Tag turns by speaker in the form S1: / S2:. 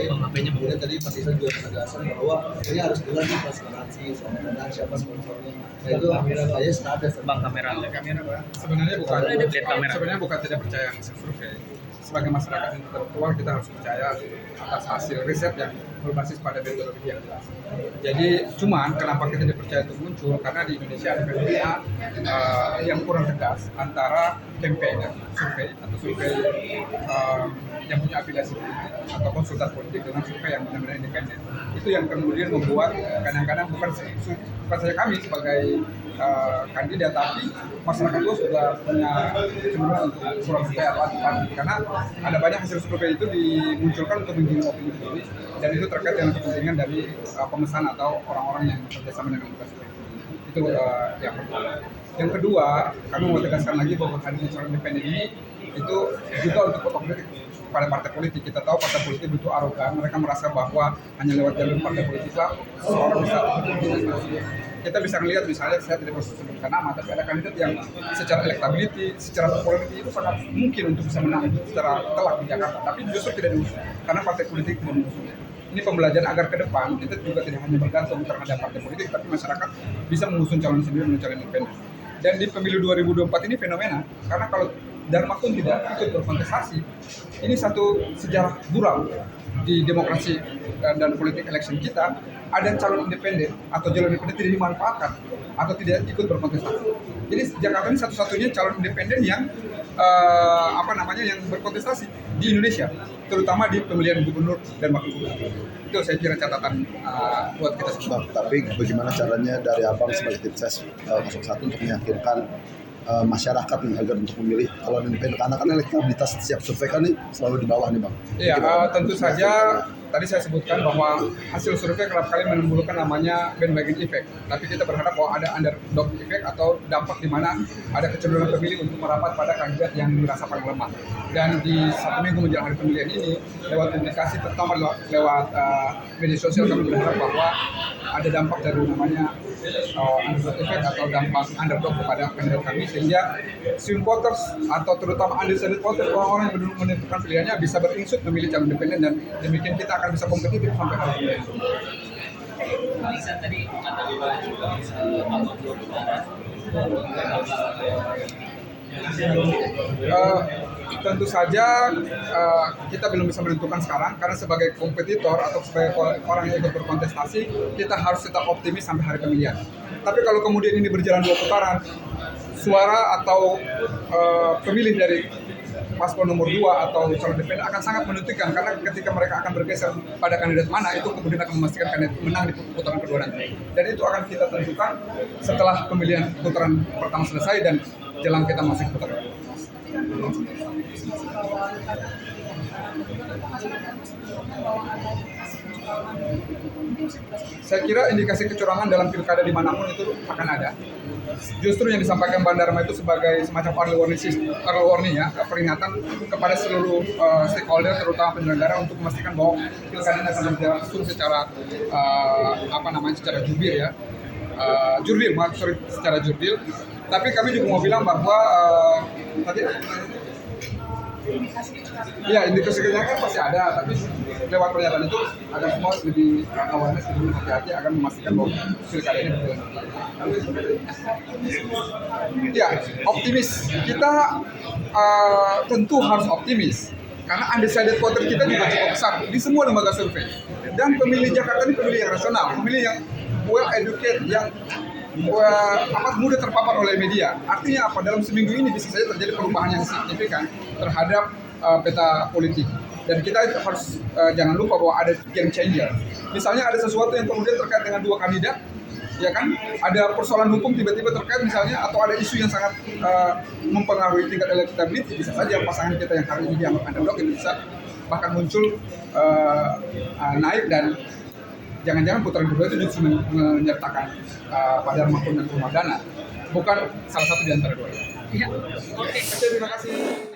S1: Kemudian tadi Mas Isan juga menegaskan bahwa ini harus jelas nih transparansi soal dana siapa sponsornya. Nah itu saya sepakat
S2: Bang kamera.
S3: Sebenarnya bukan tidak percaya hasil survei. Sebagai masyarakat intelektual kita harus percaya atas hasil riset yang berbasis pada metodologi yang jelas. Jadi cuman kenapa kita dipercaya itu muncul karena di Indonesia ada fenomena yang kurang tegas antara campaign survei atau survei yang punya afiliasi politik atau konsultan politik dengan survei yang benar-benar independen. Itu yang kemudian membuat kadang-kadang bukan saja kami sebagai kandidat, tapi masyarakat itu sudah punya kecenderungan untuk kurang percaya atau antipati karena ada banyak hasil survei itu dimunculkan untuk menggiring opini publik dan itu terkait dengan kepentingan dari pemesan atau orang-orang yang bekerjasama dengan lembaga survei. Itu yang pertama. Yang kedua, kami mau tegaskan lagi bahwa hadirnya calon independen ini itu juga untuk otomatis pada partai politik. Kita tahu partai politik butuh arogan, mereka merasa bahwa hanya lewat jalur partai politik lah seorang bisa berkontestasi. Kita bisa melihat misalnya saya tidak perlu sebutkan nama, tapi ada kandidat yang secara elektability, secara popularity itu sangat mungkin untuk bisa menang secara telak di Jakarta, tapi justru tidak diusung karena partai politik tidak mengusungnya. Ini pembelajaran agar ke depan kita juga tidak hanya bergantung terhadap partai politik, tapi masyarakat bisa mengusung calon sendiri melalui calon independen. Dan di pemilu 2024 ini fenomena, karena kalau Dharma pun tidak ikut berkontestasi, ini satu sejarah buram di demokrasi dan politik election kita. Ada calon independen atau jalur independen tidak dimanfaatkan atau tidak ikut berkontestasi. Jadi Jakarta ini satu-satunya calon independen yang yang berkontestasi di Indonesia, terutama di pemilihan gubernur dan wakil gubernur. Itu saya kira catatan buat kita semua.
S4: Tapi bagaimana caranya dari Abang sebagai tim ses 01 untuk meyakinkan masyarakat nih agar untuk memilih calon independen, karena kan elektabilitas setiap survei kan nih selalu di bawah nih Bang.
S3: Iya, tentu saja tadi saya sebutkan bahwa hasil survei kerap kali menimbulkan namanya bandwagon effect. Tapi kita berharap bahwa ada underdog effect atau dampak di mana ada kecenderungan pemilih untuk merapat pada kandidat yang dirasa paling lemah. Dan di 1 minggu menjelang hari pemilihan ini, lewat komunikasi terutama lewat media sosial kami berharap bahwa ada dampak dari namanya underdog effect atau dampak underdog kepada kandidat kami, sehingga swing voters atau terutama undecided voters, orang-orang yang belum menentukan pilihannya bisa berinsut memilih calon independen, dan demikian kita akan bisa kompetitif sampai hari ini.
S2: Bisa tadi kata Pak juga Abang belum bicara.
S3: Tentu saja kita belum bisa menentukan sekarang karena sebagai kompetitor atau sebagai orang yang ikut berkontestasi kita harus tetap optimis sampai hari pemilihan. Tapi kalau kemudian ini berjalan 2 putaran, suara atau pemilih dari paslon nomor 2 atau calon independen akan sangat menentukan, karena ketika mereka akan bergeser pada kandidat mana itu kemudian akan memastikan kandidat menang di putaran kedua nanti. Dan itu akan kita tentukan setelah pemilihan putaran pertama selesai dan jelang kita masuk ke putaran kedua. Saya kira indikasi kecurangan dalam pilkada dimanapun itu akan ada. Justru yang disampaikan Bang Dharma itu sebagai semacam early warning ya, peringatan kepada seluruh stakeholder terutama penyelenggara untuk memastikan bahwa pilkada akan berlangsung secara secara jurdil. Tapi kami juga mau bilang bahwa indikasi kecurangan pasti ada, tapi lewat pernyataan itu agar semua lebih awareness, lebih hati-hati akan memastikan bahwa pilkada ini berjalan. Ya, optimis. Kita tentu harus optimis karena undecided voter kita juga cukup besar di semua lembaga survei. Dan pemilih Jakarta ini pemilih yang rasional, pemilih yang well educated, yang mudah terpapar oleh media. Artinya apa? Dalam seminggu ini bisa saja terjadi perubahan yang signifikan terhadap peta politik. Dan kita harus jangan lupa bahwa ada game changer. Misalnya ada sesuatu yang kemudian terkait dengan 2 kandidat, ya kan? Ada persoalan hukum tiba-tiba terkait misalnya, atau ada isu yang sangat mempengaruhi tingkat elektabilitas, bisa saja pasangan kita yang hari ini dianggap underdog itu bisa bahkan muncul naik, dan jangan-jangan putaran kedua itu justru menyertakan Pak Dharma dan Rumah Dana, bukan salah satu di antara 2.
S2: Iya. Oke.
S3: Terima kasih.